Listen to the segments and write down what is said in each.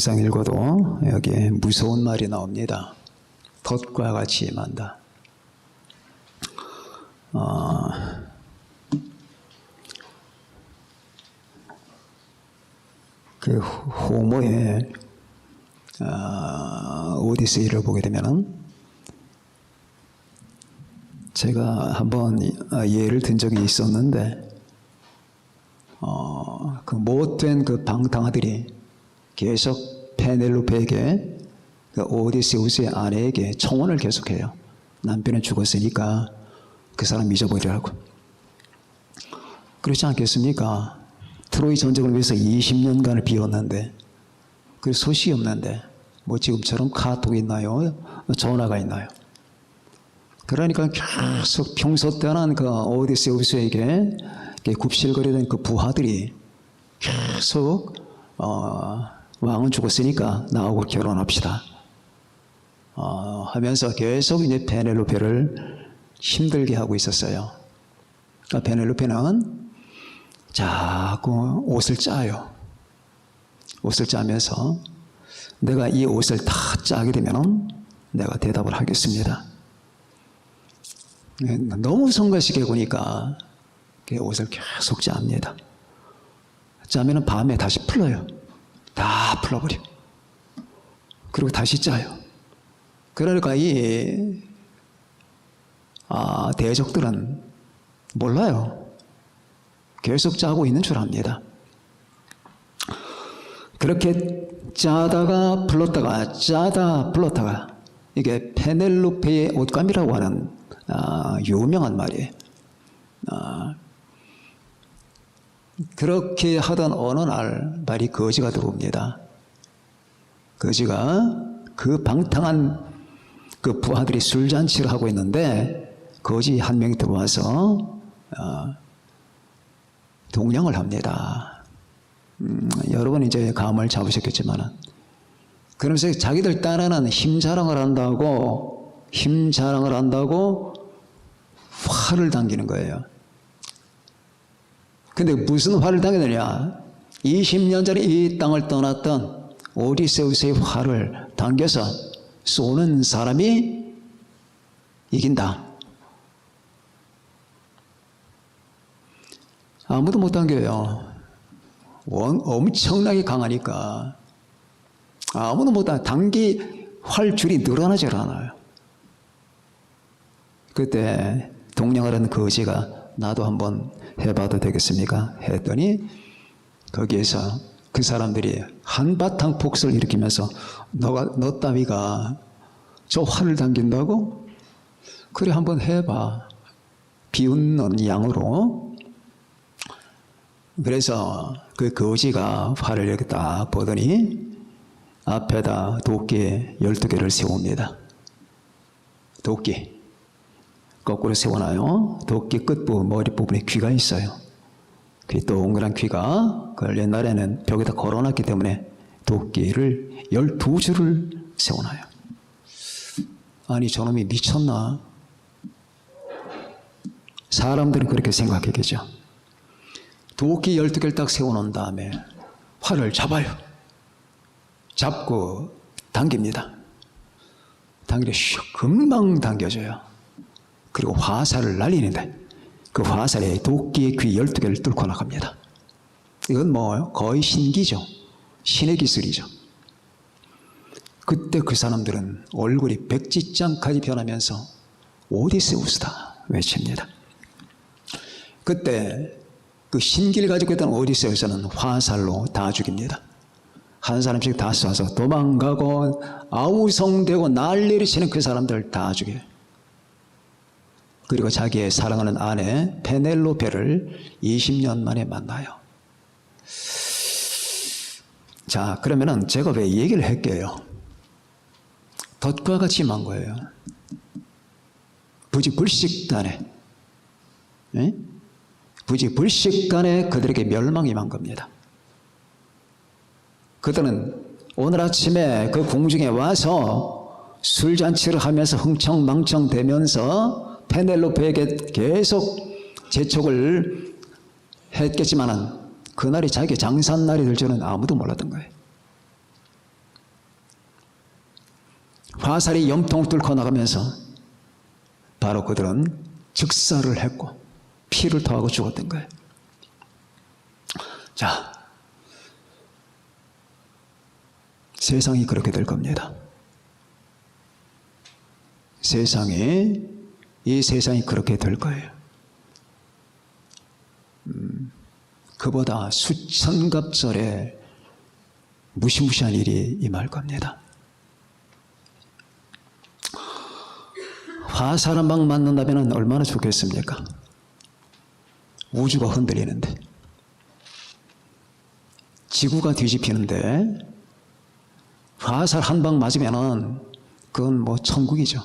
항상 읽어도 여기에 무서운 말이 나옵니다. 덫과 같이 임한다. 그 호모의 오디세이를 보게 되면은 제가 한번 예를 든 적이 있었는데 그 못된 그 방탕아들이 계속 페넬로페에게 그 오디세우스의 아내에게 청혼을 계속해요. 남편은 죽었으니까 그 사람 잊어버리라고. 그렇지 않겠습니까? 트로이 전쟁을 위해서 20년간을 비웠는데 그 소식이 없는데 뭐 지금처럼 카톡이 있나요? 전화가 있나요? 그러니까 계속 평소 때는 그 오디세우스에게 굽실거리던 그 부하들이 계속 왕은 죽었으니까 나하고 결혼합시다 하면서 계속 이제 페넬로페를 힘들게 하고 있었어요. 그러니까 페넬로페는 자꾸 옷을 짜요. 옷을 짜면서 내가 이 옷을 다 짜게 되면 내가 대답을 하겠습니다. 너무 성가시게 보니까 옷을 계속 짭니다. 짜면은 밤에 다시 풀어요. 다 풀어버려. 그리고 다시 짜요. 그러니까 이 대적들은 몰라요. 계속 짜고 있는 줄 압니다. 그렇게 짜다가 불렀다가 짜다 불렀다가 이게 페넬로페의 옷감이라고 하는 유명한 말이에요. 그렇게 하던 어느 날 말이 거지가 들어옵니다. 거지가 그 방탕한 그 부하들이 술잔치를 하고 있는데 거지 한 명이 들어와서 동냥을 합니다. 여러분 이제 감을 잡으셨겠지만 그러면서 자기들 딴에는 힘 자랑을 한다고 화를 당기는 거예요. 근데 무슨 화를 당기느냐? 20년 전에 이 땅을 떠났던 오디세우스의 화를 당겨서 쏘는 사람이 이긴다. 아무도 못 당겨요. 엄청나게 강하니까 아무도 못 당기 활줄이 늘어나질 않아요. 그때 동냥을 하는 거지가 나도 한번 해봐도 되겠습니까? 했더니 거기에서 그 사람들이 한바탕 폭설을 일으키면서 너 따위가 저 활을 당긴다고? 그래 한번 해봐. 비웃는 양으로. 그래서 그 거지가 활을 이렇게 딱 보더니 앞에다 도끼 12개를 세웁니다. 도끼 거꾸로 세워놔요. 도끼 끝부분 머리 부분에 귀가 있어요. 그 동그란 귀가 그걸 옛날에는 벽에다 걸어놨기 때문에 도끼를 12줄을 세워놔요. 아니 저놈이 미쳤나? 사람들은 그렇게 생각하겠죠. 도끼 12개를 딱 세워놓은 다음에 활을 잡아요. 잡고 당깁니다. 당기려 금방 당겨져요. 그리고 화살을 날리는데 그 화살에 도끼의 귀 12개를 뚫고 나갑니다. 이건 뭐 거의 신기죠. 신의 기술이죠. 그때 그 사람들은 얼굴이 백지장까지 변하면서 오디세우스다 외칩니다. 그때 그 신기를 가지고 있던 오디세우스는 화살로 다 죽입니다. 한 사람씩 다 쏴서 도망가고 아우성되고 난리를 치는 그 사람들 다 죽여요. 그리고 자기의 사랑하는 아내 페넬로페를 20년 만에 만나요. 자, 그러면은 제가 왜 이 얘기를 할게요? 덫과 같이 임한 거예요. 부지불식간에, 부지불식간에 그들에게 멸망이 임한 겁니다. 그들은 오늘 아침에 그 궁중에 와서 술잔치를 하면서 흥청망청 대면서 페넬로페에게 계속 재촉을 했겠지만 그날이 자기 장산날이 될 줄은 아무도 몰랐던 거예요. 화살이 염통을 뚫고 나가면서 바로 그들은 즉사를 했고 피를 토하고 죽었던 거예요. 자, 세상이 그렇게 될 겁니다. 이 세상이 그렇게 될 거예요. 그보다 수천갑절의 무시무시한 일이 임할 겁니다. 화살 한 방 맞는다면 얼마나 좋겠습니까? 우주가 흔들리는데, 지구가 뒤집히는데, 화살 한 방 맞으면 그건 뭐 천국이죠.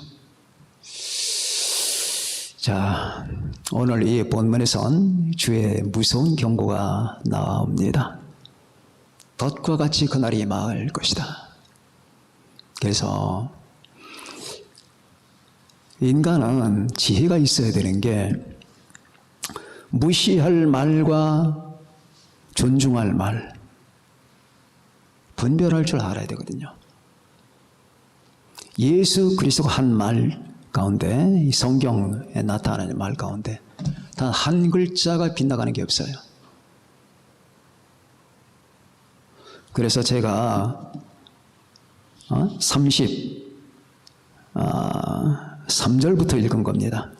자, 오늘 이 본문에선 주의 무서운 경고가 나옵니다. 덫과 같이 그날이 임할 것이다. 그래서 인간은 지혜가 있어야 되는 게 무시할 말과 존중할 말, 분별할 줄 알아야 되거든요. 예수 그리스도가 한 말 가운데, 이 성경에 나타나는 말 가운데 단 한 글자가 빗나가는 게 없어요. 그래서 제가 33절부터 읽은 겁니다.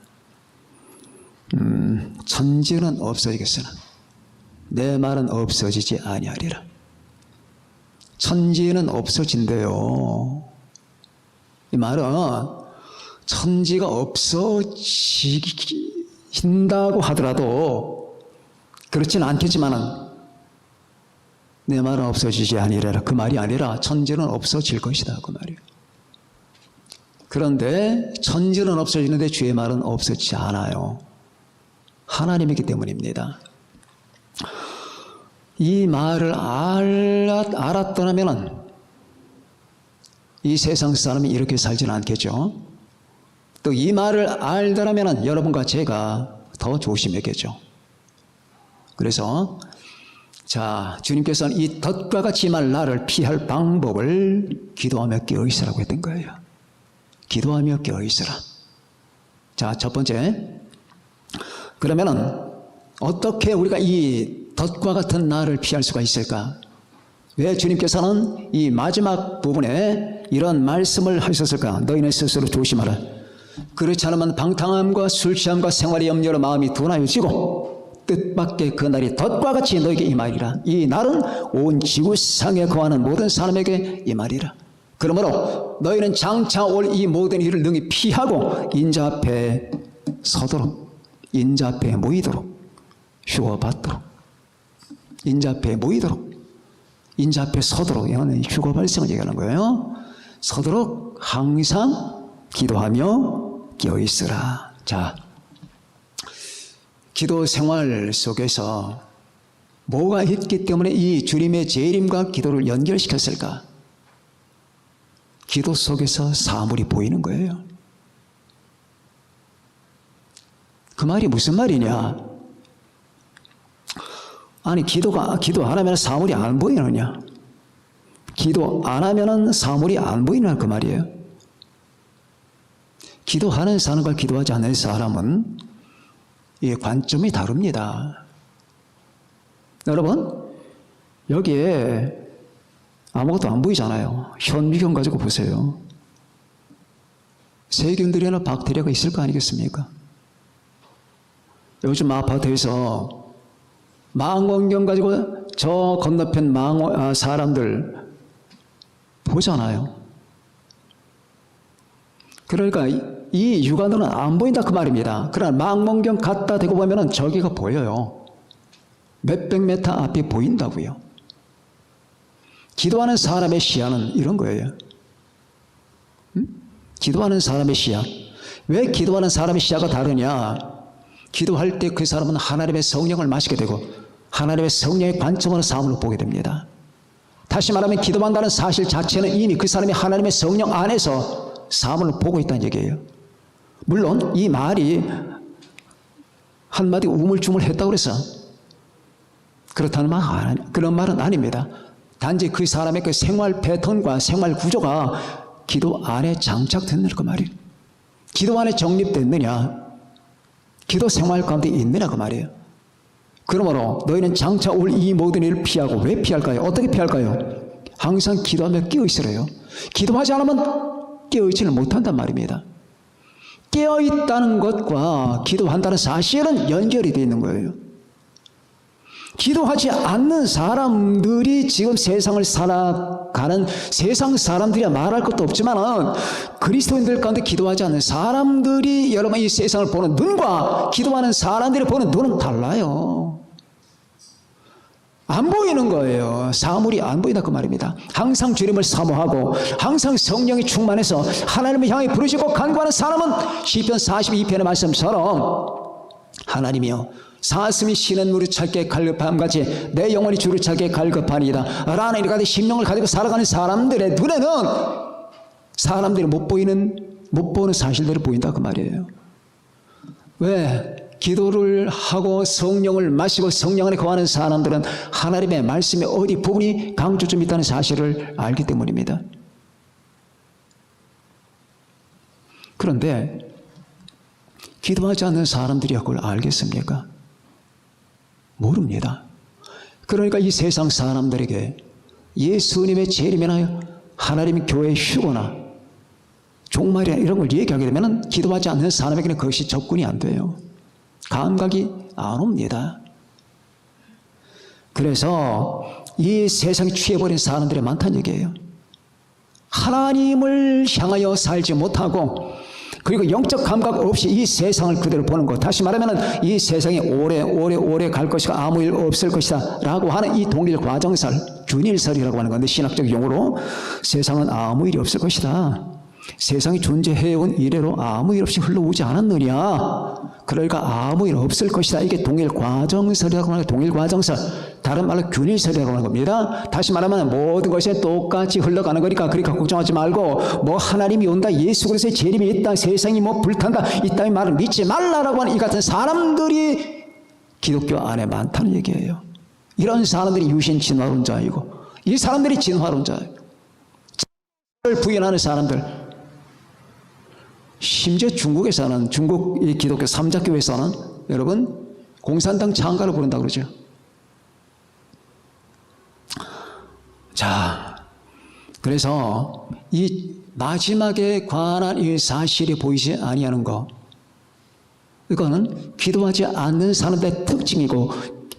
천지는 없어지겠으나 내 말은 없어지지 아니하리라. 천지는 없어진대요. 이 말은 천지가 없어진다고 하더라도 그렇지는 않겠지만은 내 말은 없어지지 아니하리라. 그 말이 아니라 천지는 없어질 것이다. 그 말이에요. 그런데 천지는 없어지는데 주의 말은 없어지지 않아요. 하나님이기 때문입니다. 이 말을 알았더라면 이 세상 사람이 이렇게 살지는 않겠죠. 또 이 말을 알더라면 여러분과 제가 더 조심했겠죠. 그래서 자, 주님께서는 이 덫과 같이 말 나를 피할 방법을 기도하며 깨어있으라고 했던 거예요. 기도하며 깨어있으라. 자, 첫 번째, 그러면은 어떻게 우리가 이 덫과 같은 날을 피할 수가 있을까? 왜 주님께서는 이 마지막 부분에 이런 말씀을 하셨을까? 너희는 스스로 조심하라. 그렇지 않으면 방탕함과 술 취함과 생활의 염려로 마음이 둔하여지고 뜻밖의 그 날이 덫과 같이 너에게 임하리라. 이 날은 온 지구상에 거하는 모든 사람에게 임하리라. 그러므로 너희는 장차 올 이 모든 일을 능히 피하고 인자 앞에 서도록, 인자 앞에 모이도록, 휴거받도록, 인자 앞에 모이도록, 인자 앞에 서도록, 이거는 휴거 발생을 얘기하는 거예요. 서도록 항상 기도하며 깨어있으라. 자, 기도 생활 속에서 뭐가 있기 때문에 이 주님의 재림과 기도를 연결시켰을까? 기도 속에서 사물이 보이는 거예요. 그 말이 무슨 말이냐? 아니, 기도 안 하면 사물이 안 보이느냐? 기도 안 하면 사물이 안 보이느냐? 그 말이에요. 기도하는 사람과 기도하지 않는 사람은 이 관점이 다릅니다. 여러분, 여기에 아무것도 안 보이잖아요. 현미경 가지고 보세요. 세균들이나 박테리아가 있을 거 아니겠습니까? 요즘 아파트에서 망원경 가지고 저 건너편 사람들 보잖아요. 그러니까 이 육안으로는 안 보인다 그 말입니다. 그러나 망원경 갖다 대고 보면은 저기가 보여요. 몇백 미터 앞이 보인다고요. 기도하는 사람의 시야는 이런 거예요. 기도하는 사람의 시야. 왜 기도하는 사람의 시야가 다르냐? 기도할 때 그 사람은 하나님의 성령을 마시게 되고 하나님의 성령의 관점으로 사물을 보게 됩니다. 다시 말하면 기도한다는 사실 자체는 이미 그 사람이 하나님의 성령 안에서 사물을 보고 있다는 얘기예요. 물론 이 말이 한마디 우물쭈물했다고 해서 그렇다는 그런 말은 아닙니다. 단지 그 사람의 그 생활 패턴과 생활 구조가 기도 안에 장착됐느냐 그 말이에요. 기도 안에 정립됐느냐, 기도 생활 가운데 있느냐 그 말이에요. 그러므로 너희는 장차 올 이 모든 일을 피하고, 왜 피할까요? 어떻게 피할까요? 항상 기도하며 깨어있으래요. 기도하지 않으면 깨어있지는 못한단 말입니다. 깨어있다는 것과 기도한다는 사실은 연결이 되어 있는 거예요. 기도하지 않는 사람들이 지금 세상을 살아가는 세상 사람들이야 말할 것도 없지만 그리스도인들 가운데 기도하지 않는 사람들이 여러분 이 세상을 보는 눈과 기도하는 사람들이 보는 눈은 달라요. 안 보이는 거예요. 사물이 안 보인다 그 말입니다. 항상 주님을 사모하고 항상 성령이 충만해서 하나님을 향해 부르짖고 간구하는 사람은 시편 42편의 말씀처럼 하나님이여 사슴이 쉬는 물을 찾게 갈급함같이 내 영혼이 주를 찾게 갈급하니이다 라는 이렇게 심령을 가지고 살아가는 사람들의 눈에는 사람들이 못 보는 사실들을 보인다 그 말이에요. 왜? 기도를 하고 성령을 마시고 성령 안에 거하는 사람들은 하나님의 말씀의 어디 부분이 강조점 있다는 사실을 알기 때문입니다. 그런데 기도하지 않는 사람들이 그걸 알겠습니까? 모릅니다. 그러니까 이 세상 사람들에게 예수님의 재림이나 하나님 교회 휴거나 종말이나 이런 걸 얘기하게 되면 기도하지 않는 사람에게는 그것이 접근이 안 돼요. 감각이 안 옵니다. 그래서 이 세상에 취해버린 사람들이 많다는 얘기예요. 하나님을 향하여 살지 못하고 그리고 영적 감각 없이 이 세상을 그대로 보는 것, 다시 말하면 이 세상이 오래 갈 것이고 아무 일 없을 것이다 라고 하는 이 동일 과정설, 균일설이라고 하는 건데 신학적 용어로 세상은 아무 일이 없을 것이다. 세상이 존재해온 이래로 아무 일 없이 흘러오지 않았느냐. 그러니까 아무 일 없을 것이다. 이게 동일 과정설이라고 하는 동일 과정설. 다른 말로 균일설이라고 하는 겁니다. 다시 말하면 모든 것이 똑같이 흘러가는 거니까 그러니까 걱정하지 말고 뭐 하나님이 온다, 예수 그리스도의 재림이 있다, 세상이 뭐 불탄다 이따위 말을 믿지 말라라고 하는 이 같은 사람들이 기독교 안에 많다는 얘기예요. 이런 사람들이 유신 진화론자이고 이 사람들이 진화론자예요. 부인하는 사람들, 심지어 중국에서는 중국 기독교 삼자교에서는 여러분 공산당 창가를 부른다고 그러죠. 자, 그래서 이 마지막에 관한 이 사실이 보이지 아니하는 것, 이거는 기도하지 않는 사람들의 특징이고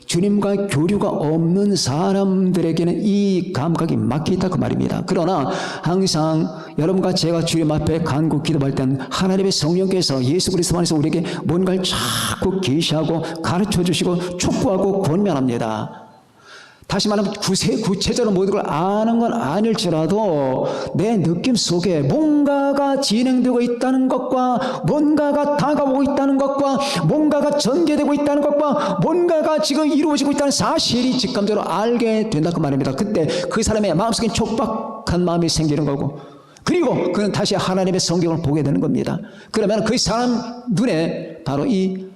주님과 교류가 없는 사람들에게는 이 감각이 막혀있다 그 말입니다. 그러나 항상 여러분과 제가 주님 앞에 간구 기도할 때는 하나님의 성령께서 예수 그리스도 안에서 우리에게 뭔가를 자꾸 계시하고 가르쳐주시고 촉구하고 권면합니다. 다시 말하면 구체적으로 모든 걸 아는 건 아닐지라도 내 느낌 속에 뭔가가 진행되고 있다는 것과 뭔가가 다가오고 있다는 것과 뭔가가 전개되고 있다는 것과 뭔가가 지금 이루어지고 있다는 사실이 직감적으로 알게 된다 그 말입니다. 그때 그 사람의 마음속에 촉박한 마음이 생기는 거고 그리고 그는 다시 하나님의 성경을 보게 되는 겁니다. 그러면 그 사람 눈에 바로 이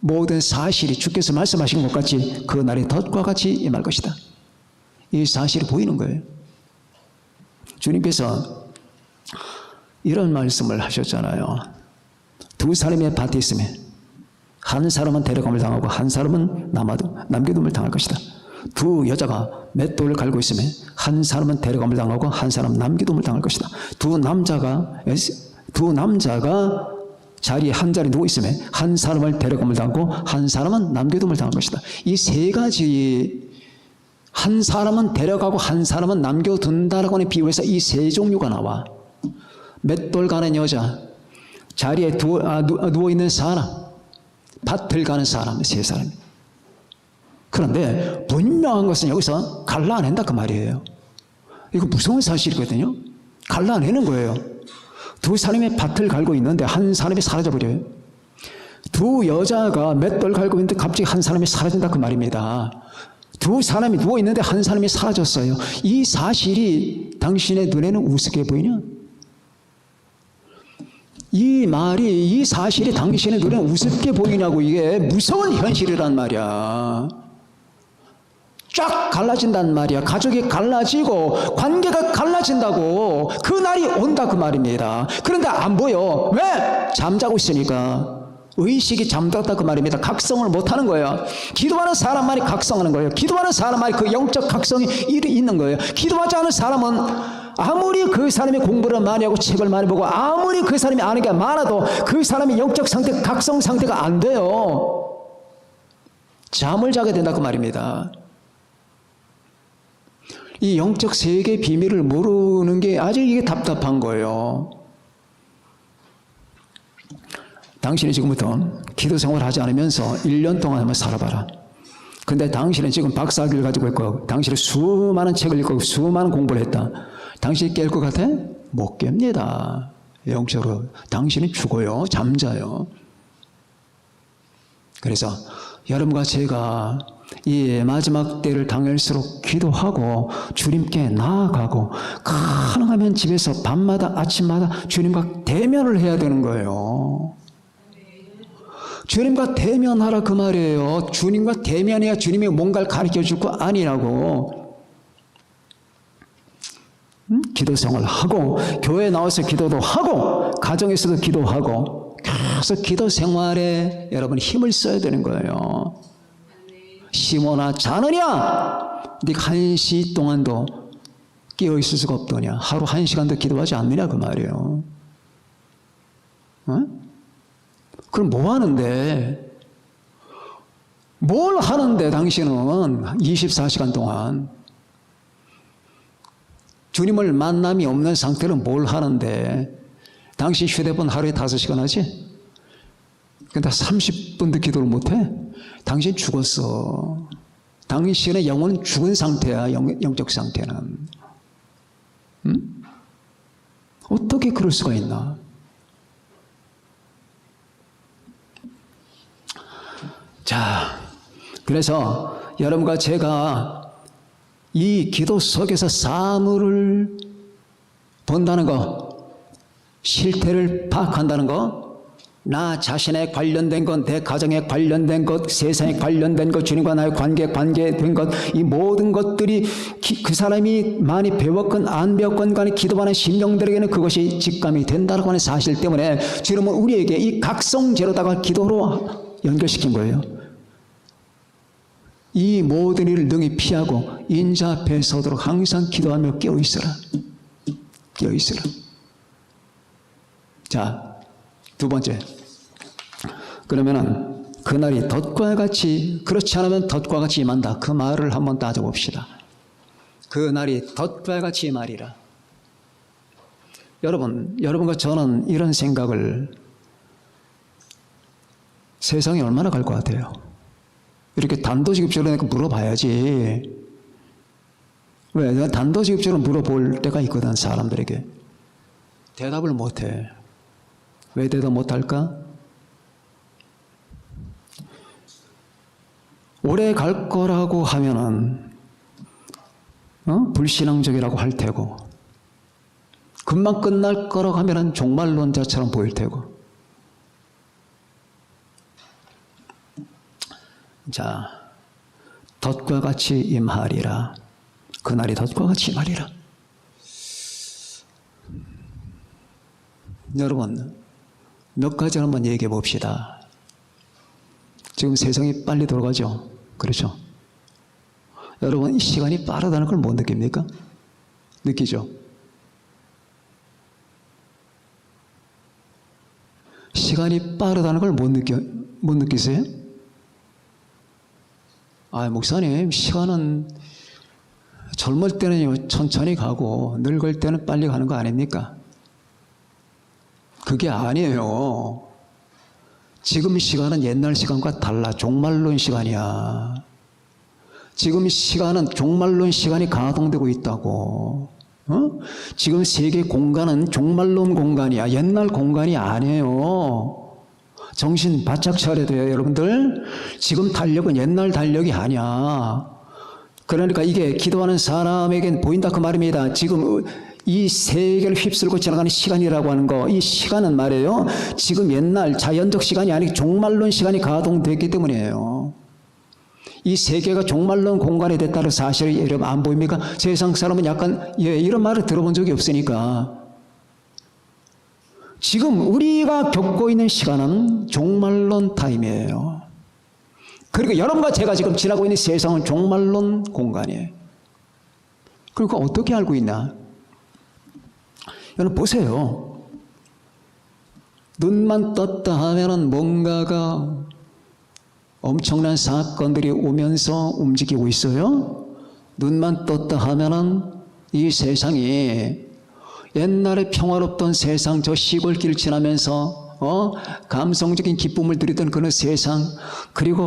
모든 사실이 주께서 말씀하신 것 같이 그 날의 덫과 같이 임할 것이다. 이 사실이 보이는 거예요. 주님께서 이런 말씀을 하셨잖아요. 두 사람의 밭이 있으면 한 사람은 데려감을 당하고 한 사람은 남겨둠을 당할 것이다. 두 여자가 맷돌을 갈고 있으면 한 사람은 데려감을 당하고 한 사람은 남겨둠을 당할 것이다. 두 남자가 자리에 한 자리 누워 있으면 한 사람을 데려감을 당하고 한 사람은 남겨둠을 당할 것이다. 이 세 가지, 한 사람은 데려가고 한 사람은 남겨둔다라고 하는 비유에서 이 세 종류가 나와. 맷돌 가는 여자, 자리에 누워 있는 사람, 밭을 가는 사람, 세 사람. 그런데 분명한 것은 여기서 갈라낸다 그 말이에요. 이거 무서운 사실이거든요. 갈라내는 거예요. 두 사람이 밭을 갈고 있는데 한 사람이 사라져버려요. 두 여자가 맷돌 갈고 있는데 갑자기 한 사람이 사라진다 그 말입니다. 두 사람이 누워있는데 한 사람이 사라졌어요. 이 사실이 당신의 눈에는 우습게 보이냐? 이 사실이 당신의 눈에는 우습게 보이냐고. 이게 무서운 현실이란 말이야. 쫙 갈라진단 말이야. 가족이 갈라지고 관계가 갈라진다고. 그 날이 온다 그 말입니다. 그런데 안 보여. 왜? 잠자고 있으니까. 의식이 잠들었다 그 말입니다. 각성을 못하는 거예요. 기도하는 사람만이 각성하는 거예요. 기도하는 사람만이 그 영적 각성이 있는 거예요. 기도하지 않은 사람은 아무리 그 사람이 공부를 많이 하고 책을 많이 보고 아무리 그 사람이 아는 게 많아도 그 사람의 영적 상태, 각성 상태가 안 돼요. 잠을 자게 된다 그 말입니다. 이 영적 세계의 비밀을 모르는 게 아주 이게 답답한 거예요. 당신이 지금부터 기도 생활을 하지 않으면서 1년 동안 한번 살아봐라. 근데 당신은 지금 박사학위를 가지고 있고 당신은 수많은 책을 읽고 수많은 공부를 했다. 당신이 깰 것 같아? 못 깹니다. 영적으로. 당신은 죽어요. 잠자요. 그래서 여러분과 제가 이 마지막 때를 당할수록 기도하고 주님께 나아가고 가능하면 집에서 밤마다 아침마다 주님과 대면을 해야 되는 거예요. 주님과 대면하라 그 말이에요. 주님과 대면해야 주님이 뭔가를 가르쳐줄 거 아니라고. 기도 생활을 하고 교회에 나와서 기도도 하고 가정에서도 기도하고 계속 기도 생활에 여러분 힘을 써야 되는 거예요. 시몬아 자느냐? 네가 1시 동안도 깨어 있을 수가 없더냐? 하루 1시간도 기도하지 않느냐 그 말이에요. 어? 그럼 뭐 하는데? 뭘 하는데 당신은 24시간 동안 주님을 만남이 없는 상태로 뭘 하는데? 당신 휴대폰 하루에 5시간 하지? 근데 30분도 기도를 못해? 당신 죽었어. 당신의 영혼은 죽은 상태야. 영적 상태는. 응? 어떻게 그럴 수가 있나? 자, 그래서 여러분과 제가 이 기도 속에서 사물을 본다는 거, 실태를 파악한다는 거, 나 자신에 관련된 것, 내 가정에 관련된 것, 세상에 관련된 것, 주님과 나의 관계된 것, 이 모든 것들이 그 사람이 많이 배웠건 안 배웠건 간에 기도하는 심령들에게는 그것이 직감이 된다고 하는 사실 때문에 주님은 우리에게 이 각성제로다가 기도로 연결시킨 거예요. 이 모든 일을 능히 피하고 인자 앞에 서도록 항상 기도하며 깨어있으라. 깨어있으라. 자, 두 번째. 그러면은 그날이 덫과 같이, 그렇지 않으면 덫과 같이 임한다. 그 말을 한번 따져봅시다. 그날이 덫과 같이 임하리라. 여러분과 저는 이런 생각을 세상에 얼마나 갈 것 같아요? 이렇게 단도직입적으로 물어봐야지. 왜? 내가 단도직입적으로 물어볼 때가 있거든, 사람들에게. 대답을 못해. 왜 대답 못할까? 오래 갈 거라고 하면은 불신앙적이라고 할 테고, 금방 끝날 거라고 하면은 종말론자처럼 보일 테고. 자, 덫과 같이 임하리라. 그날이 덫과 같이 임하리라. 여러분, 몇 가지 한번 얘기해 봅시다. 지금 세상이 빨리 돌아가죠? 그렇죠? 여러분, 이 시간이 빠르다는 걸 못 느낍니까? 느끼죠? 시간이 빠르다는 걸 못 느끼세요? 아, 목사님, 시간은 젊을 때는 천천히 가고 늙을 때는 빨리 가는 거 아닙니까? 그게 아니에요. 지금 시간은 옛날 시간과 달라. 종말론 시간이야. 지금 시간은 종말론 시간이 가동되고 있다고. 지금 세계 공간은 종말론 공간이야. 옛날 공간이 아니에요. 정신 바짝 차려야 돼요, 여러분들. 지금 달력은 옛날 달력이 아니야. 그러니까 이게 기도하는 사람에겐 보인다 그 말입니다. 지금 이 세계를 휩쓸고 지나가는 시간이라고 하는 거, 이 시간은 말이에요, 지금 옛날 자연적 시간이 아니고 종말론 시간이 가동됐기 때문이에요. 이 세계가 종말론 공간이 됐다는 사실이 여러분 안 보입니까? 세상 사람은 약간 이런 말을 들어본 적이 없으니까. 지금 우리가 겪고 있는 시간은 종말론 타임이에요. 그리고 여러분과 제가 지금 지나고 있는 세상은 종말론 공간이에요. 그리고 어떻게 알고 있나? 여러분 보세요. 눈만 떴다 하면은 뭔가가 엄청난 사건들이 오면서 움직이고 있어요. 눈만 떴다 하면은 이 세상이 옛날에 평화롭던 세상, 저 시골길 지나면서 감성적인 기쁨을 누리던 그런 세상, 그리고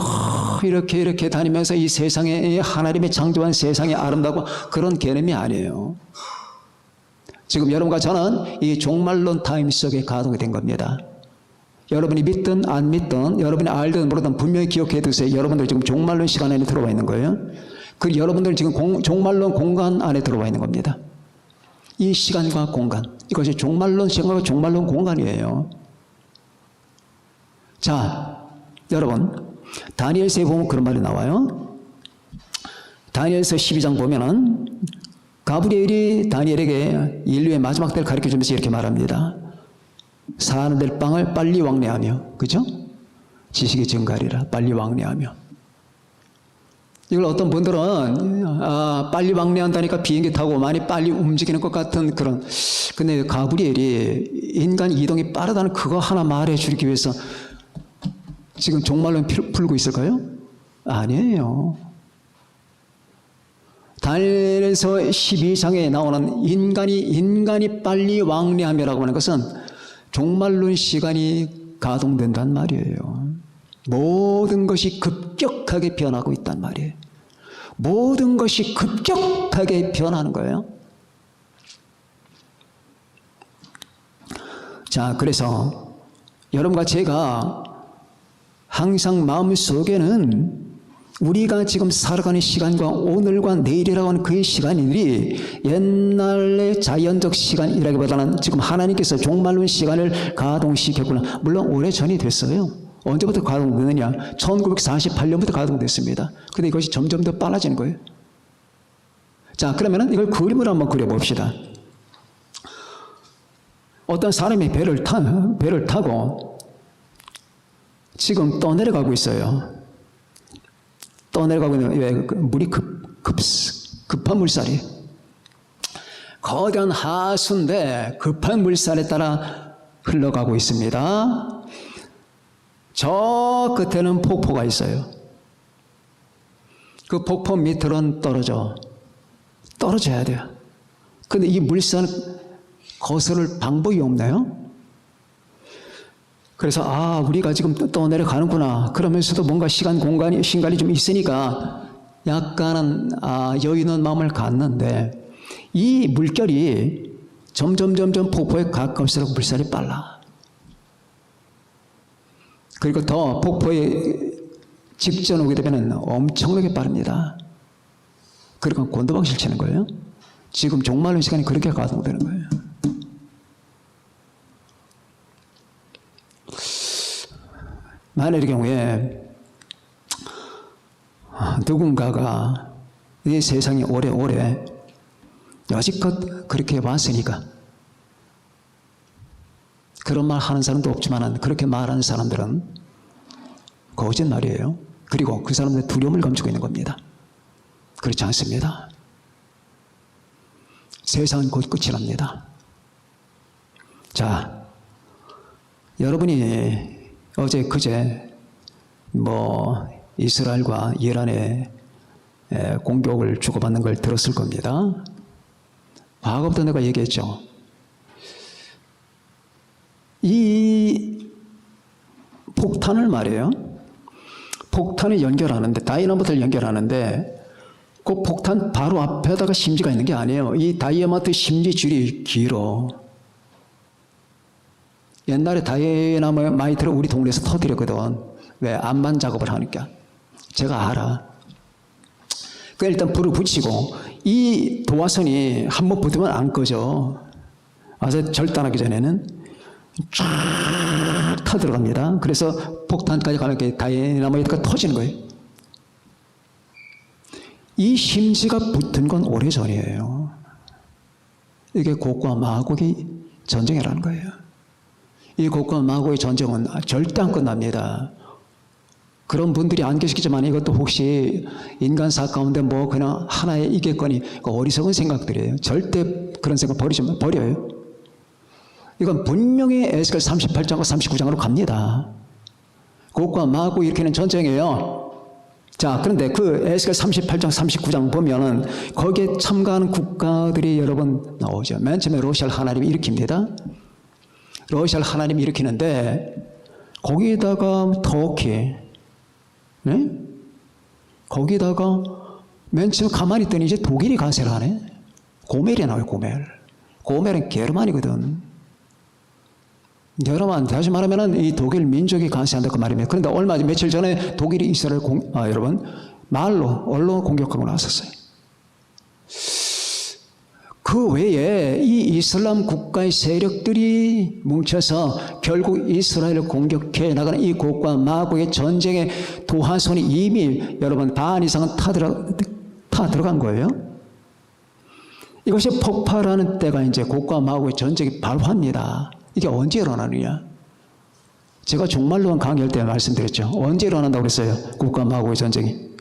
이렇게 다니면서 이 세상에 하나님의 창조한 세상이 아름다고 그런 개념이 아니에요. 지금 여러분과 저는 이 종말론 타임 속에 가동이 된 겁니다. 여러분이 믿든 안 믿든, 여러분이 알든 모르든 분명히 기억해 두세요. 여러분들 지금 종말론 시간 안에 들어와 있는 거예요. 그리고 여러분들 지금 종말론 공간 안에 들어와 있는 겁니다. 이 시간과 공간, 이것이 종말론 시간과 종말론 공간이에요. 자, 여러분, 다니엘서에 보면 그런 말이 나와요. 다니엘서 12장 보면은 가브리엘이 다니엘에게 인류의 마지막 때를 가르쳐주면서 이렇게 말합니다. 사는 될 빵을 빨리 왕래하며, 그죠? 지식이 증가하리라, 빨리 왕래하며. 이걸 어떤 분들은 빨리 왕래한다니까 비행기 타고 많이 빨리 움직이는 것 같은 그런, 근데 가브리엘이 인간 이동이 빠르다는 그거 하나 말해 주기 위해서 지금 종말론 풀고 있을까요? 아니에요. 다니엘서 12장에 나오는 인간이 빨리 왕래하며라고 하는 것은 종말론 시간이 가동된단 말이에요. 모든 것이 급격하게 변하고 있단 말이에요. 모든 것이 급격하게 변하는 거예요. 자, 그래서 여러분과 제가 항상 마음속에는 우리가 지금 살아가는 시간과 오늘과 내일이라고 하는 그 시간들이 옛날의 자연적 시간이라기보다는 지금 하나님께서 종말론 시간을 가동시켰구나. 물론 오래전이 됐어요. 언제부터 가동되느냐? 1948년부터 가동됐습니다. 근데 이것이 점점 더 빨라지는 거예요. 자, 그러면은 이걸 그림으로 한번 그려봅시다. 어떤 사람이 배를 타고 지금 떠내려가고 있어요. 떠내려가고 있는, 왜? 물이 급한 물살이. 거대한 하수인데 급한 물살에 따라 흘러가고 있습니다. 저 끝에는 폭포가 있어요. 그 폭포 밑으로는 떨어져야 돼요. 근데 이 물살은 거스를 방법이 없나요? 그래서 우리가 지금 떠내려가는구나. 그러면서도 뭔가 신간이 좀 있으니까 약간은 여유 있는 마음을 갖는데 이 물결이 점점 폭포에 가까울수록 물살이 빨라. 그리고 더 폭포에 직전 오게 되면 엄청나게 빠릅니다. 그러니까 곤두박질 치는 거예요. 지금 종말론 시간이 그렇게 가동되는 거예요. 만일의 경우에 누군가가 이 세상에 오래오래 여지껏 그렇게 왔으니까 그런 말 하는 사람도 없지만 그렇게 말하는 사람들은 거짓말이에요. 그리고 그 사람들 두려움을 감추고 있는 겁니다. 그렇지 않습니다. 세상은 곧 끝이 납니다. 자, 여러분이 어제 그제 이스라엘과 이란의 공격을 주고받는 걸 들었을 겁니다. 과거부터 내가 얘기했죠. 이 폭탄을 말이에요. 폭탄을 연결하는데, 다이너마이트를 연결하는데 그 폭탄 바로 앞에다가 심지가 있는 게 아니에요. 이 다이너마이트 심지 줄이 길어. 옛날에 다이너마이트를 우리 동네에서 터뜨렸거든. 왜? 암만 작업을 하니까. 제가 알아. 일단 불을 붙이고 이 도화선이 한번 붙으면 안 꺼져. 와서 절단하기 전에는 쫙 타들어갑니다. 그래서 폭탄까지 가는 게 다이너마이트가 터지는 거예요. 이 심지가 붙은 건 오래전이에요. 이게 곡과 마곡의 전쟁이라는 거예요. 이 곡과 마곡의 전쟁은 절대 안 끝납니다. 그런 분들이 안 계시겠지만 이것도 혹시 인간사 가운데 뭐 그냥 하나의 이겠거니 어리석은 생각들이에요. 절대 그런 생각 버려요. 이건 분명히 에스겔 38장과 39장으로 갑니다. 곡과 마곡이 일으키는 전쟁이에요. 자, 그런데 그 에스겔 38장, 39장 보면은 거기에 참가하는 국가들이 여러 번 나오죠. 맨 처음에 러시아 하나님이 일으킵니다. 러시아 하나님이 일으키는데 거기다가 터키, 네? 거기다가 맨 처음 가만히 있더니 이제 독일이 가세를 하네. 고멜이 나와요, 고멜. 고멜은 게르만이거든. 게르만, 다시 말하면은 이 독일 민족이 가세한다 그 말입니다. 그런데 며칠 전에 독일이 이스라엘 여러분, 언론 공격하고 나섰어요. 그 외에 이 이슬람 국가의 세력들이 뭉쳐서 결국 이스라엘을 공격해 나가는 이 곡과 마곡의 전쟁의 도화선이 이미 여러분 반 이상은 타 들어간 거예요. 이것이 폭발하는 때가 이제 곡과 마곡의 전쟁이 발화합니다. 이게 언제 일어나느냐? 제가 종말론 강의할 때 말씀드렸죠. 언제 일어난다고 그랬어요? 곡과 마곡의 전쟁이.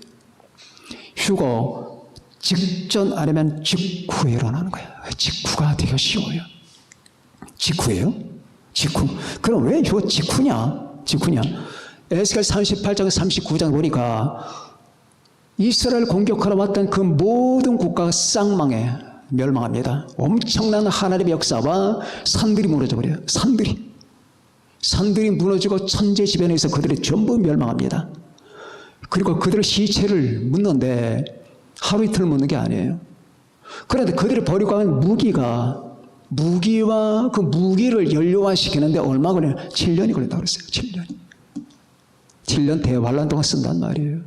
휴거 직전 아니면 직후에 일어나는 거예요. 직후가 되게 쉬워요. 직후예요? 직후. 그럼 왜 휴거 직후냐? 에스겔 38장 39장 보니까 이스라엘 공격하러 왔던 그 모든 국가가 쌍망해 멸망합니다. 엄청난 하나님의 역사와 산들이 무너져 버려요. 산들이 무너지고 천재지변에서 그들이 전부 멸망합니다. 그리고 그들의 시체를 묻는데 하루 이틀 묻는 게 아니에요. 그런데 그들을 버리고 간 무기와 그 무기를 연료화시키는데 얼마 걸려요? 7년이 걸린다고 그랬어요. 7년 대환란 동안 쓴단 말이에요.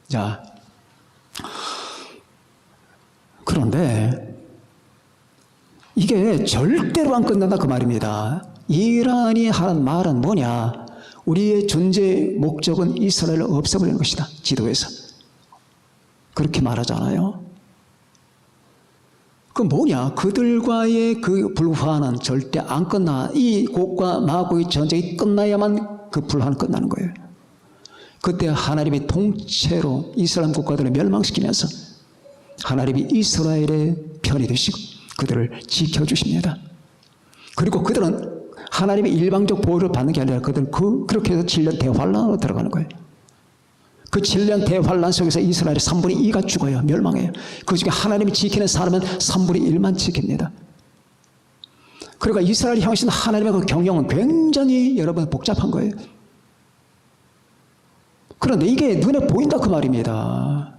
자, 그런데 이게 절대로 안 끝난다 그 말입니다. 이란이 하는 말은 뭐냐? 우리의 존재 목적은 이스라엘을 없애버리는 것이다. 지도에서. 그렇게 말하잖아요. 그 뭐냐? 그들과의 그 불화는 절대 안 끝나. 이 곡과 마곡의 전쟁이 끝나야만 그 불화는 끝나는 거예요. 그때 하나님이 통째로 이스라엘 국가들을 멸망시키면서 하나님이 이스라엘의 편이 되시고 그들을 지켜주십니다. 그리고 그들은 하나님의 일방적 보호를 받는 게 아니라 그들은 그렇게 해서 7년 대환란으로 들어가는 거예요. 그 7년 대환란 속에서 이스라엘의 3분의 2가 죽어요. 멸망해요. 그 중에 하나님이 지키는 사람은 3분의 1만 지킵니다. 그러니까 이스라엘이 향하신 하나님의 그 경영은 굉장히 여러분 복잡한 거예요. 그런데 이게 눈에 보인다 그 말입니다.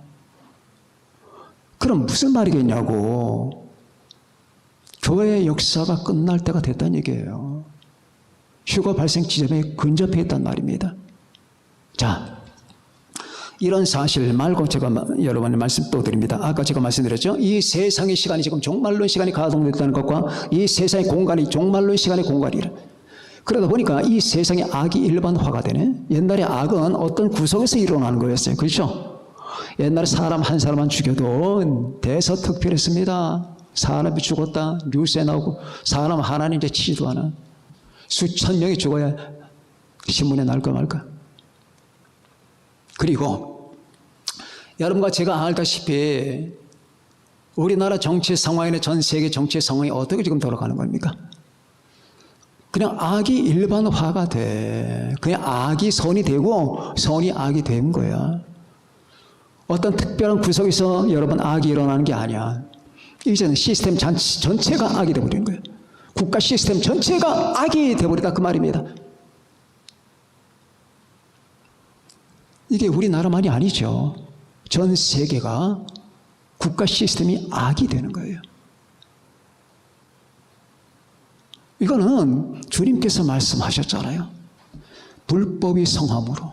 그럼 무슨 말이겠냐고. 교회의 역사가 끝날 때가 됐다는 얘기예요. 휴거 발생 지점에 근접해 있단 말입니다. 자, 이런 사실 말고 제가 여러분의 말씀 또 드립니다. 아까 제가 말씀드렸죠. 이 세상의 시간이 지금 종말론 시간이 가동됐다는 것과 이 세상의 공간이 종말론 시간의 공간이라. 그러다 보니까 이 세상의 악이 일반화가 되네. 옛날에 악은 어떤 구석에서 일어나는 거였어요. 그렇죠? 옛날에 사람 한 사람만 죽여도 대서특필했습니다. 사람이 죽었다 뉴스에 나오고 사람 하나는 이제 치지도 않아. 수천 명이 죽어야 신문에 날까 말까. 그리고 여러분과 제가 알다시피 우리나라 정치 상황이나 전 세계 정치 상황이 어떻게 지금 돌아가는 겁니까? 그냥 악이 일반화가 돼. 그냥 악이 선이 되고 선이 악이 된 거야. 어떤 특별한 구석에서 여러분 악이 일어나는 게 아니야. 이제는 시스템 전체가 악이 되어버린 거예요. 국가 시스템 전체가 악이 되어버리다 그 말입니다. 이게 우리나라만이 아니죠. 전 세계가 국가 시스템이 악이 되는 거예요. 이거는 주님께서 말씀하셨잖아요. 불법이 성함으로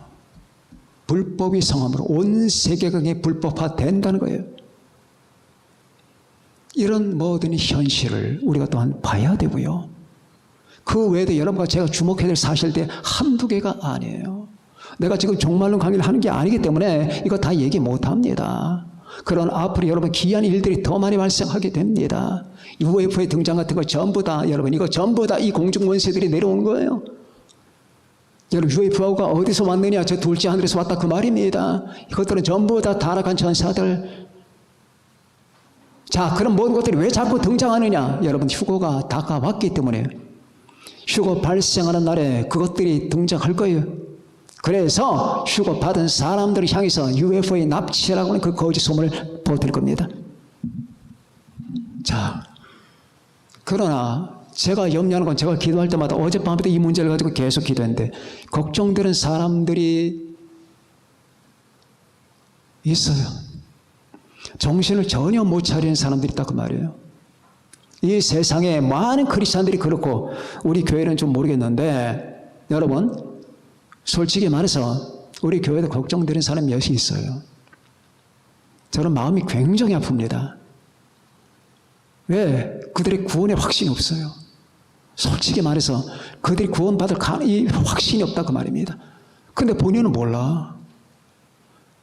온 세계가 불법화된다는 거예요. 이런 모든 현실을 우리가 또한 봐야 되고요. 그 외에도 여러분과 제가 주목해야 될 사실들 한두 개가 아니에요. 내가 지금 종말론 강의를 하는 게 아니기 때문에 이거 다 얘기 못합니다. 그런 앞으로 여러분 기이한 일들이 더 많이 발생하게 됩니다. UFO의 등장 같은 거 전부 다 여러분 이거 전부 다 이 공중원세들이 내려오는 거예요. 여러분 UFO가 어디서 왔느냐? 저 둘째 하늘에서 왔다 그 말입니다. 이것들은 전부 다 타락한 전사들. 자, 그럼 모든 것들이 왜 자꾸 등장하느냐? 여러분 휴거가 다가왔기 때문에 휴거 발생하는 날에 그것들이 등장할 거예요. 그래서 휴거 받은 사람들을 향해서 UFO의 납치라고 하는 그 거짓 소문을 퍼뜨릴 겁니다. 자, 그러나 제가 염려하는 건 제가 기도할 때마다 어젯밤부터 이 문제를 가지고 계속 기도했는데 걱정되는 사람들이 있어요. 정신을 전혀 못 차리는 사람들이 있다 그 말이에요. 이 세상에 많은 크리스찬들이 그렇고 우리 교회는 좀 모르겠는데 여러분 솔직히 말해서 우리 교회도 걱정되는 사람이 몇이 있어요. 저는 마음이 굉장히 아픕니다. 왜? 그들의 구원에 확신이 없어요. 솔직히 말해서 그들이 구원받을 이 확신이 없다 그 말입니다. 근데 본인은 몰라.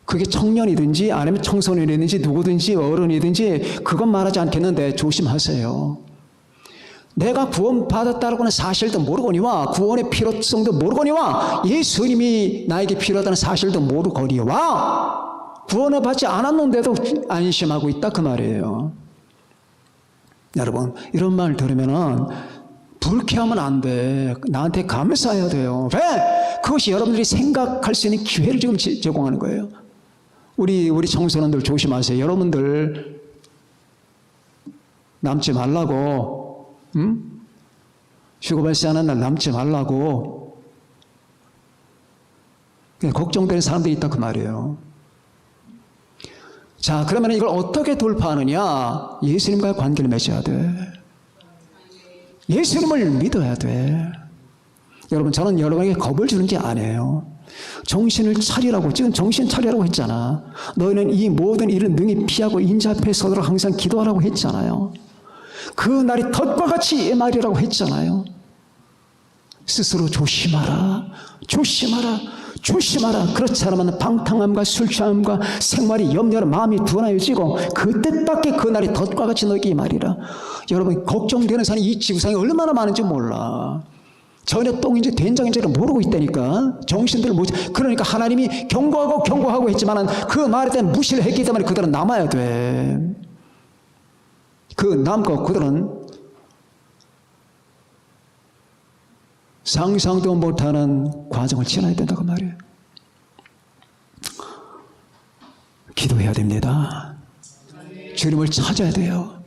그게 청년이든지 아니면 청소년이든지 누구든지 어른이든지 그건 말하지 않겠는데 조심하세요. 내가 구원받았다고 하는 사실도 모르거니와 구원의 필요성도 모르거니와 예수님이 나에게 필요하다는 사실도 모르거니와 구원을 받지 않았는데도 안심하고 있다 그 말이에요. 여러분 이런 말 들으면은 불쾌하면 안 돼. 나한테 감사해야 돼요. 왜? 그것이 여러분들이 생각할 수 있는 기회를 지금 제공하는 거예요. 우리 청소년들 조심하세요. 여러분들 남지 말라고, 휴거 발생하는 날 남지 말라고 걱정되는 사람들이 있다 그 말이에요. 자, 그러면 이걸 어떻게 돌파하느냐? 예수님과의 관계를 맺어야 돼. 예수님을 믿어야 돼. 여러분 저는 여러분에게 겁을 주는 게 아니에요. 정신을 차리라고, 지금 정신 차리라고 했잖아. 너희는 이 모든 일을 능히 피하고 인자 앞에 서도록 항상 기도하라고 했잖아요. 그 날이 덫과 같이 이 날이라고 했잖아요. 스스로 조심하라, 조심하라, 조심하라. 그렇지 않으면 방탕함과 술 취함과 생활이 염려로 마음이 둔하여지고 그 뜻밖의 그 날이 덫과 같이 너에게 이 말이라. 여러분 걱정되는 사람이 이 지구상에 얼마나 많은지 몰라. 전에 똥인지 된장인지를 모르고 있다니까. 정신들을 못. 그러니까 하나님이 경고하고 했지만 그 말에 대한 무시를 했기 때문에 그들은 남아야 돼. 그 남고 그들은 상상도 못하는 과정을 지나야 된다고 말이에요. 기도해야 됩니다. 주님을 찾아야 돼요.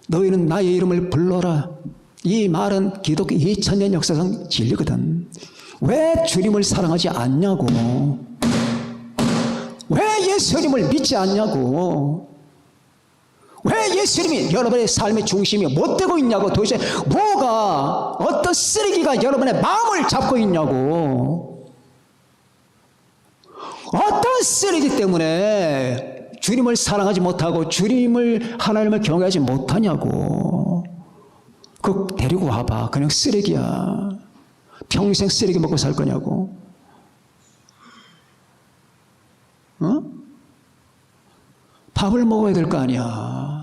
너희는 나의 이름을 불러라. 이 말은 기독교 2000년 역사상 진리거든. 왜 주님을 사랑하지 않냐고. 왜 예수님을 믿지 않냐고. 왜 예수님이 여러분의 삶의 중심이 못 되고 있냐고. 도대체 뭐가, 어떤 쓰레기가 여러분의 마음을 잡고 있냐고. 어떤 쓰레기 때문에 주님을 사랑하지 못하고 주님을 하나님을 경외하지 못하냐고. 그거 데리고 와봐. 그냥 쓰레기야. 평생 쓰레기 먹고 살 거냐고. 어? 밥을 먹어야 될 거 아니야.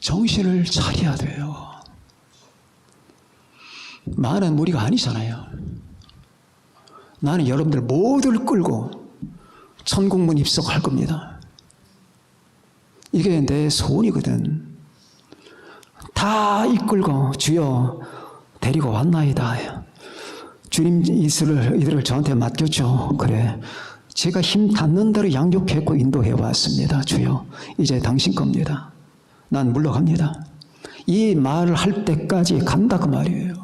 정신을 차려야 돼요. 많은 무리가 아니잖아요. 나는 여러분들 모두를 끌고 천국문 입성할 겁니다. 이게 내 소원이거든. 다 이끌고 주여 데리고 왔나이다. 주님 이들을 저한테 맡겼죠. 그래. 제가 힘 닿는 대로 양육했고 인도해 왔습니다. 주여 이제 당신 겁니다. 난 물러갑니다. 이 말을 할 때까지 간다 그 말이에요.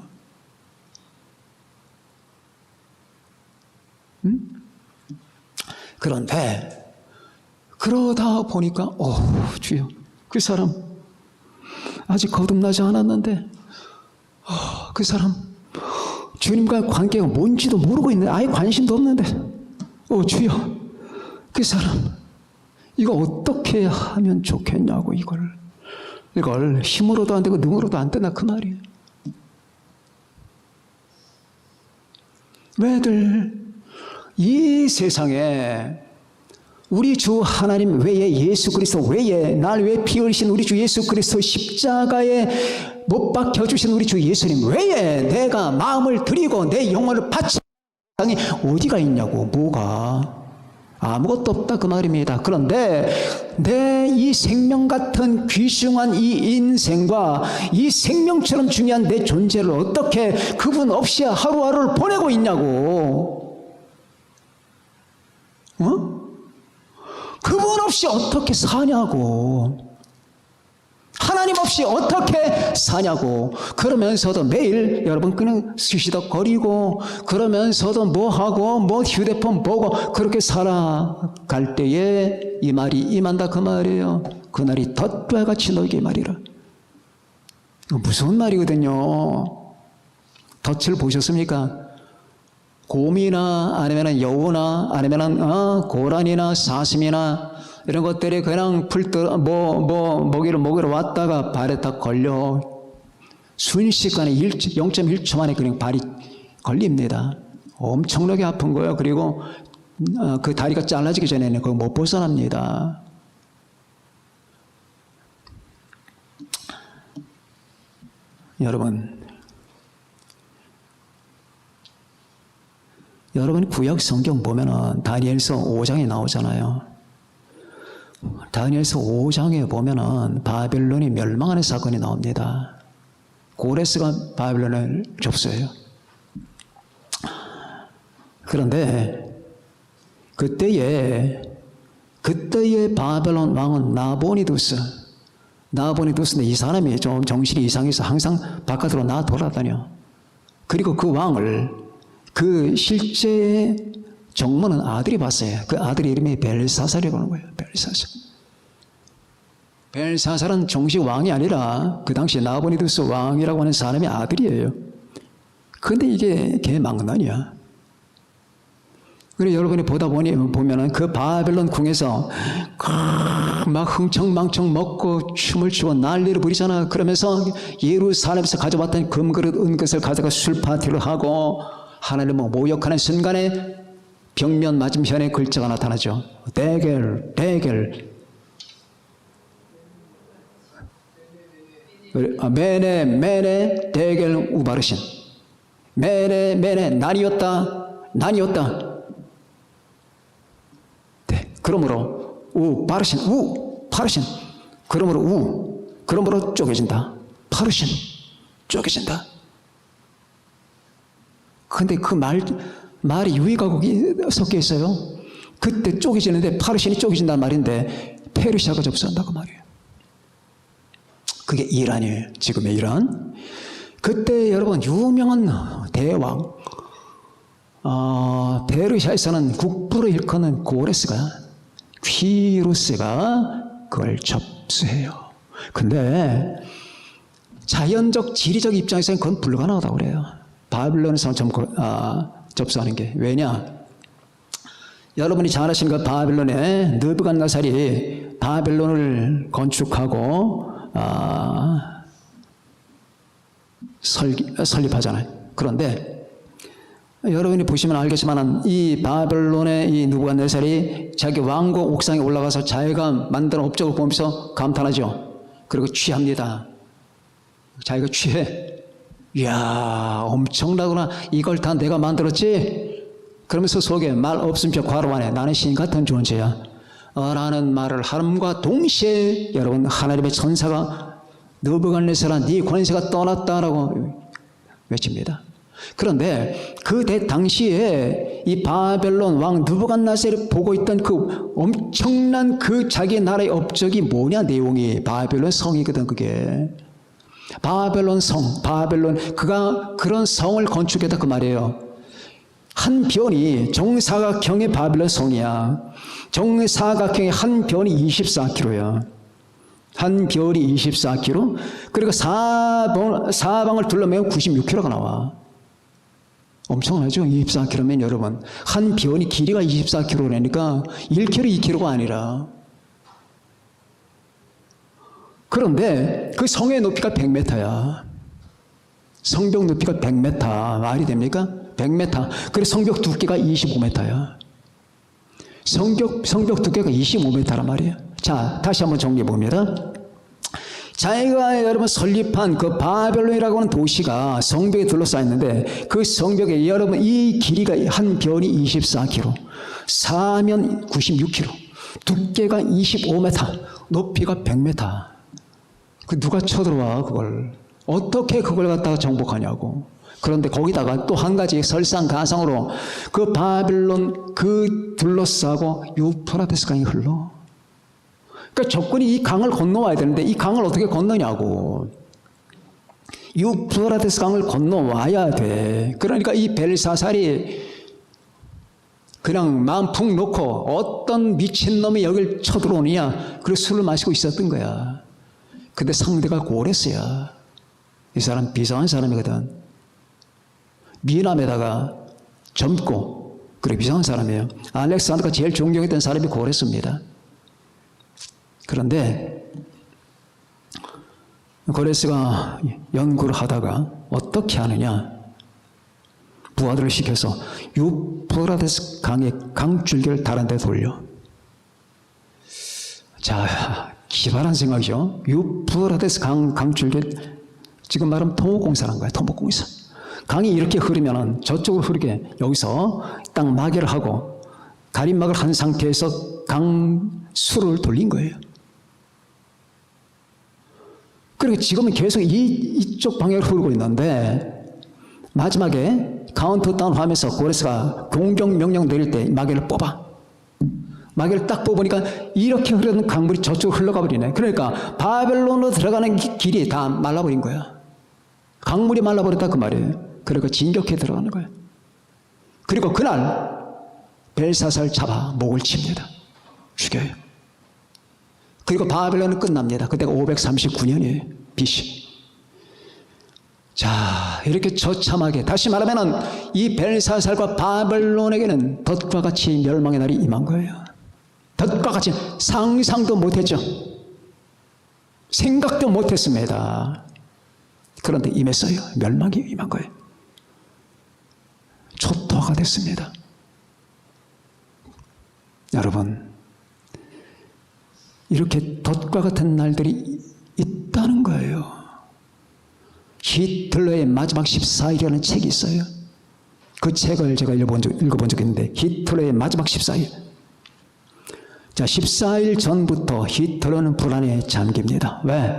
그런데 그러다 보니까 주여 그 사람 아직 거듭나지 않았는데 그 사람 주님과 관계가 뭔지도 모르고 있는데 아예 관심도 없는데 주여 그 사람 이거 어떻게 하면 좋겠냐고. 이걸 힘으로도 안 되고 능으로도 안 되나 그 말이에요. 왜들 이 세상에 우리 주 하나님 외에, 예수 그리스도 외에, 날 위해 피 흘리신 우리 주 예수 그리스도 십자가에 못 박혀주신 우리 주 예수님 외에 내가 마음을 드리고 내 영혼을 바치는 세상이 어디가 있냐고. 뭐가? 아무것도 없다 그 말입니다. 그런데 내 이 생명 같은 귀중한 이 인생과 이 생명처럼 중요한 내 존재를 어떻게 그분 없이 하루하루를 보내고 있냐고. 그분 없이 어떻게 사냐고. 하나님 없이 어떻게 사냐고. 그러면서도 매일 여러분 그냥 수시덕거리고, 그러면서도 뭐하고 뭐 휴대폰 보고 그렇게 살아갈 때에 이 말이 임한다 그 말이에요. 그날이 덫과 같이 너에게 말이라. 무서운 말이거든요. 덫을 보셨습니까? 곰이나 아니면 여우나 아니면 고라니나 사슴이나 이런 것들이 그냥 먹이로 왔다가 발에 딱 걸려 순식간에 0.1초 만에 그냥 발이 걸립니다. 엄청나게 아픈 거예요. 그리고 그 다리가 잘라지기 전에는 그거 못 벗어납니다. 여러분 구약 성경 보면은 다니엘서 5장에 나오잖아요. 다니엘서 5장에 보면은 바벨론이 멸망하는 사건이 나옵니다. 고레스가 바벨론을 접수해요. 그런데 그때의 바벨론 왕은 나보니두스인데 이 사람이 좀 정신이 이상해서 항상 바깥으로 돌아다녀. 그리고 그 왕을 그 실제 정모는 아들이 봤어요. 그 아들 이름이 벨사살이라고 하는 거예요. 벨사살은 정식 왕이 아니라 그 당시 나보니두스 왕이라고 하는 사람의 아들이에요. 근데 이게 개망난이야. 그래서 여러분이 보면은 그 바벨론 궁에서 막 흥청망청 먹고 춤을 추고 난리를 부리잖아. 그러면서 예루살렘에서 가져왔던 금그릇 은것을 가져가 술 파티를 하고 하나님을 모욕하는 순간에 벽면 맞은편에 글자가 나타나죠. 대겔 메네 대겔 우바르신 메네 난이었다. 네, 그러므로 파르신 그러므로 쪼개진다. 파르신 쪼개진다. 근데 그 말이 유의가 섞여 있어요. 그때 쪼개지는데 파르신이 쪼개진다는 말인데 페르시아가 접수한다 그 말이에요. 그게 이란이에요. 지금의 이란. 그때 여러분 유명한 대왕 페르시아에서는 국부를 일컫는 고레스가 퀴루스가 그걸 접수해요. 근데 자연적 지리적 입장에서는 그건 불가능하다고 그래요. 바벨론에서 접수하는 게. 왜냐? 여러분이 잘 아시는 그 바벨론에 느부갓네살이 바벨론을 건축하고 설립하잖아요. 그런데 여러분이 보시면 알겠지만 이 바벨론의 이 느부갓네살이 자기 왕국 옥상에 올라가서 자기가 만든 업적을 보면서 감탄하죠. 그리고 취합니다. 자기가 취해. 이야, 엄청나구나. 이걸 다 내가 만들었지? 그러면서 속에 말 없음 척 과로하네. 나는 신 같은 존재야. 라는 말을 함과 동시에 여러분 하나님의 천사가 느부갓네살아 네 권세가 떠났다라고 외칩니다. 그런데 그 당시에 이 바벨론 왕 느부갓네살이 보고 있던 그 엄청난 그 자기 나라의 업적이 뭐냐 내용이 바벨론 성이거든. 그게 바벨론 성, 그가 그런 성을 건축했다 그 말이에요. 한 변이 정사각형의 바벨론 성이야. 정사각형의 한 변이 24km야. 한 별이 24km. 그리고 사방을 둘러매면 96km가 나와. 엄청나죠? 24km면 여러분. 한 변이 길이가 24km라니까 1km, 2km가 아니라. 그런데 그 성의 높이가 100m야. 성벽 높이가 100m. 말이 됩니까? 100m. 그래 성벽 두께가 25m야. 성벽 두께가 25m란 말이에요. 자, 다시 한번 정리해 봅니다. 자기가 여러분 설립한 그 바벨론이라고 하는 도시가 성벽에 둘러싸였는데 그 성벽에 여러분 이 길이가 한 변이 24km, 사면 96km, 두께가 25m, 높이가 100m. 그 누가 쳐들어와 그걸. 어떻게 그걸 갖다가 정복하냐고. 그런데 거기다가 또 한 가지 설상가상으로 그 바벨론 그 둘러싸고 유프라테스 강이 흘러. 그러니까 적군이 이 강을 건너와야 되는데 이 강을 어떻게 건너냐고. 유프라테스 강을 건너와야 돼. 그러니까 이 벨사살이 그냥 마음 푹 놓고 어떤 미친놈이 여길 쳐들어오느냐 그래서 술을 마시고 있었던 거야. 근데 상대가 고레스야. 이 사람 비상한 사람이거든. 미남에다가 젊고 그래 비상한 사람이에요. 알렉산더가 제일 존경했던 사람이 고레스입니다. 그런데 고레스가 연구를 하다가 어떻게 하느냐, 부하들을 시켜서 유프라테스 강의 강줄기를 다른 데 돌려. 자, 기발한 생각이죠. 유프라테스 강줄기, 지금 말하면 토목공사란 거야. 토목공사. 강이 이렇게 흐르면은 저쪽으로 흐르게 여기서 딱 마개를 하고 가림막을 한 상태에서 강수를 돌린 거예요. 그리고 지금은 계속 이쪽 방향으로 흐르고 있는데 마지막에 카운트다운 하면서 고레스가 공격 명령 내릴 때 마개를 뽑아. 마개를 딱 뽑으니까 이렇게 흐르는 강물이 저쪽으로 흘러가 버리네. 그러니까 바벨론으로 들어가는 길이 다 말라버린 거야. 강물이 말라버렸다 그 말이에요. 그러니까 진격해 들어가는 거예요. 그리고 그날 벨사살 잡아 목을 칩니다. 죽여요. 그리고 바벨론은 끝납니다. 그때가 539년이에요. BC. 자, 이렇게 처참하게 다시 말하면은 이 벨사살과 바벨론에게는 덫과 같이 멸망의 날이 임한 거예요. 덫과 같이 상상도 못했죠. 생각도 못했습니다. 그런데 임했어요. 멸망이 임한 거예요. 초토화가 됐습니다. 여러분, 이렇게 덫과 같은 날들이 있다는 거예요. 히틀러의 마지막 14일이라는 책이 있어요. 그 책을 제가 읽어본 적 있는데 히틀러의 마지막 14일. 자, 14일 전부터 히틀러는 불안에 잠깁니다. 왜?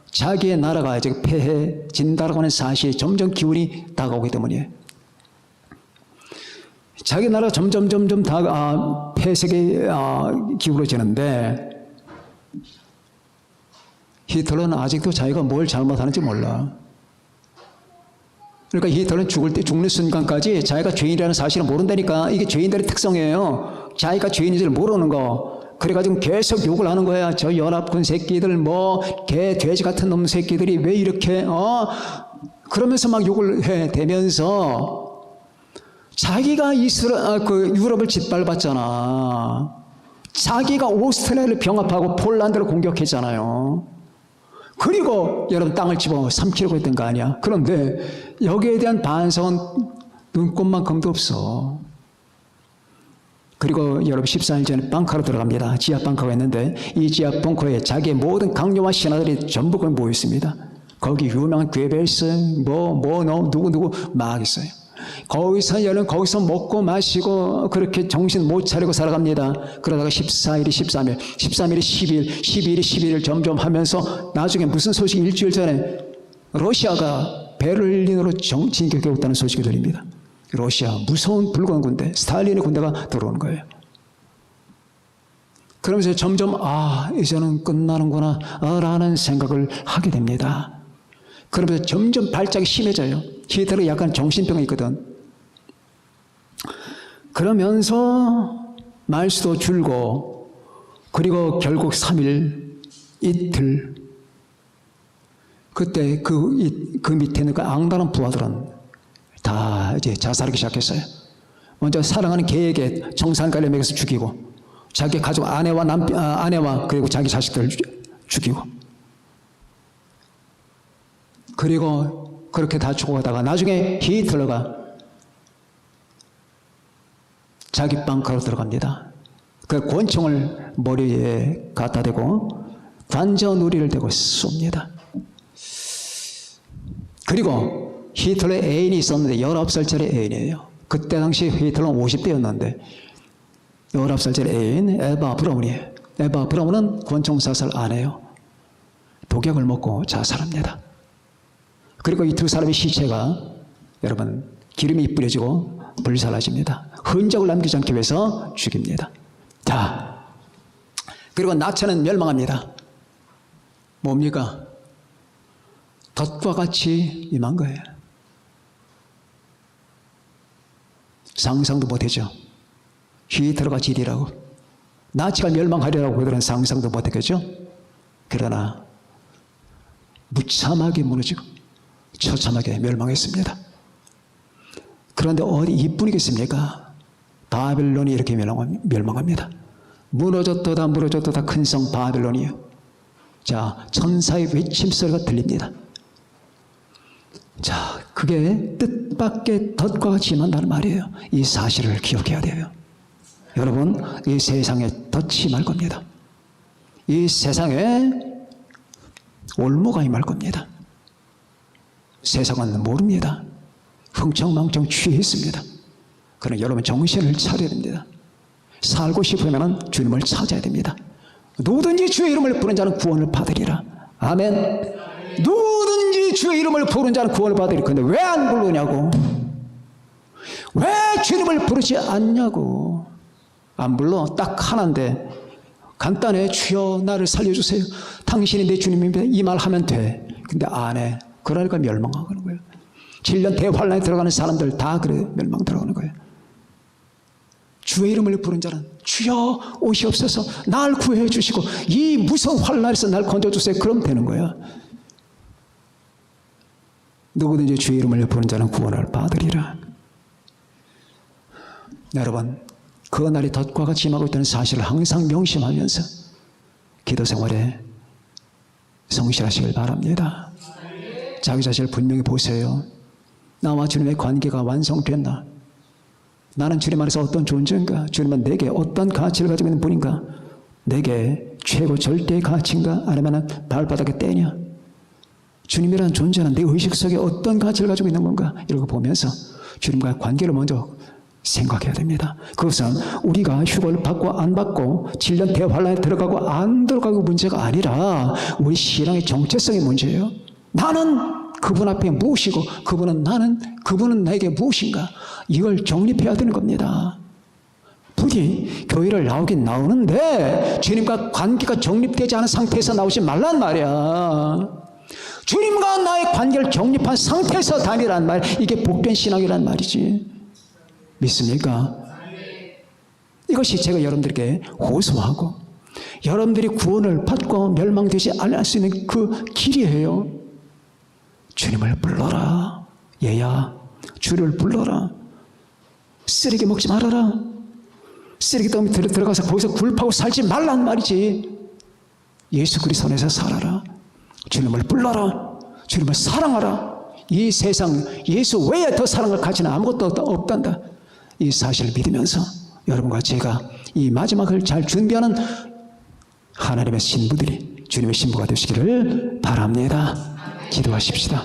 자기의 나라가 이제 패해진다라고 하는 사실이 점점 기운이 다가오기 때문이에요. 자기 나라가 점점 폐색에 기울어지는데 히틀러는 아직도 자기가 뭘 잘못하는지 몰라. 그러니까 히틀러는 죽는 순간까지 자기가 죄인이라는 사실을 모른다니까. 이게 죄인들의 특성이에요. 자기가 죄인인지를 모르는 거. 그래가지고 계속 욕을 하는 거야. 저 연합군 새끼들, 개, 돼지 같은 놈 새끼들이 왜 이렇게, 그러면서 막 욕을 해 대면서 자기가 유럽을 짓밟았잖아. 자기가 오스트리아를 병합하고 폴란드를 공격했잖아요. 그리고 여러분 땅을 집어 삼키려고 했던 거 아니야. 그런데 여기에 대한 반성은 눈꼽만큼도 없어. 그리고 여러분 14일 전에 벙커로 들어갑니다. 지하 벙커가 있는데 이 지하 벙커에 자기의 모든 강요와 신하들이 전부 거기 모여 있습니다. 거기 유명한 괴벨스 누구 막 있어요. 거기서 먹고 마시고 그렇게 정신 못 차리고 살아갑니다. 그러다가 14일이 13일, 13일이 10일, 12일이 11일 점점 하면서 나중에 무슨 소식이 일주일 전에 러시아가 베를린으로 진격해 왔다는 소식이 들립니다. 러시아 무서운 붉은 군대, 스탈린의 군대가 들어오는 거예요. 그러면서 점점 이제는 끝나는구나 라는 생각을 하게 됩니다. 그러면서 점점 발작이 심해져요. 히틀러가 약간 정신병이 있거든. 그러면서 말수도 줄고 그리고 결국 3일 이틀 그때 그 밑에 있는 그 악랄한 부하들은 다 이제 자살하기 시작했어요. 먼저 사랑하는 개에게 정상가를 먹여서 죽이고 자기 가족 아내와 그리고 자기 자식들을 죽이고 그리고 그렇게 다 죽어가다가 나중에 히틀러가 자기 방카로 들어갑니다. 그 권총을 머리에 갖다 대고 관자놀이를 대고 쏩니다. 그리고 히틀러의 애인이 있었는데 19살짜리 애인이에요. 그때 당시 히틀러는 50대였는데 19살짜리 애인 에바 브라운이에요. 에바 브라운은 권총 자살 안 해요. 독약을 먹고 자살합니다. 그리고 이 두 사람의 시체가 여러분 기름이 뿌려지고 불살라집니다. 흔적을 남기지 않기 위해서 죽입니다. 자, 그리고 나체는 멸망합니다. 뭡니까? 덫과 같이 임한 거예요. 상상도 못했죠. 히틀러가 지리라고, 나치가 멸망하리라고 그들은 상상도 못했겠죠. 그러나 무참하게 무너지고 처참하게 멸망했습니다. 그런데 어디 이뿐이겠습니까? 바벨론이 이렇게 멸망합니다. 무너졌도다 무너졌도다 큰 성 바벨론이요. 자, 천사의 외침소리가 들립니다. 자, 그게 뜻밖의 덫과 같이 임한다는 말이에요. 이 사실을 기억해야 돼요. 여러분, 이 세상에 덫이 임할 겁니다. 이 세상에 올무가 임할 겁니다. 세상은 모릅니다. 흥청망청 취했습니다. 그러나 여러분 정신을 차려야 됩니다. 살고 싶으면 주님을 찾아야 됩니다. 누구든지 주의 이름을 부르는 자는 구원을 받으리라. 아멘. 누구든지 주의 이름을 부르는 자는 구원을 받으리라. 근데 왜 안 부르냐고. 왜 주님을 부르지 않냐고. 안 불러. 딱 하나인데 간단해. 주여 나를 살려주세요. 당신이 내 주님입니다. 이 말 하면 돼. 근데 안 해. 그러니까 멸망하는 거예요. 7년 대환란에 들어가는 사람들 다 그래 멸망 들어가는 거예요. 주의 이름을 부른 자는 주여 오시옵소서 날 구해 주시고 이 무서운 환란에서 날 건져주세요. 그럼 되는 거야. 누구든지 주의 이름을 부른 자는 구원을 받으리라. 여러분, 그 날이 덫과 같이 임하고 있다는 사실을 항상 명심하면서 기도 생활에 성실하시길 바랍니다. 자기 자신을 분명히 보세요. 나와 주님의 관계가 완성됐나? 나는 주님 안에서 어떤 존재인가? 주님은 내게 어떤 가치를 가지고 있는 분인가? 내게 최고 절대의 가치인가? 아니면 발바닥에 떼냐? 주님이라는 존재는 내 의식 속에 어떤 가치를 가지고 있는 건가? 이런 거 보면서 주님과의 관계를 먼저 생각해야 됩니다. 그것은 우리가 휴가를 받고 안 받고 7년 대환란에 들어가고 안 들어가고 문제가 아니라 우리 신앙의 정체성의 문제예요. 나는 그분 앞에 무엇이고 그분은 나에게 무엇인가? 이걸 정립해야 되는 겁니다. 부디 교회를 나오긴 나오는데 주님과 관계가 정립되지 않은 상태에서 나오지 말란 말이야. 주님과 나의 관계를 정립한 상태에서 다니란 말, 이게 복된 신앙이란 말이지. 믿습니까? 이것이 제가 여러분들에게 호소하고 여러분들이 구원을 받고 멸망되지 않을 수 있는 그 길이에요. 주님을 불러라. 얘야, 주를 불러라. 쓰레기 먹지 말아라. 쓰레기더미 들어가서 거기서 굴파고 살지 말란 말이지. 예수 그리스도 안에서 살아라. 주님을 불러라. 주님을 사랑하라. 이 세상 예수 외에 더 사랑을 가지는 아무것도 없단다. 이 사실을 믿으면서 여러분과 제가 이 마지막을 잘 준비하는 하나님의 신부들이 주님의 신부가 되시기를 바랍니다. 기도하십시다.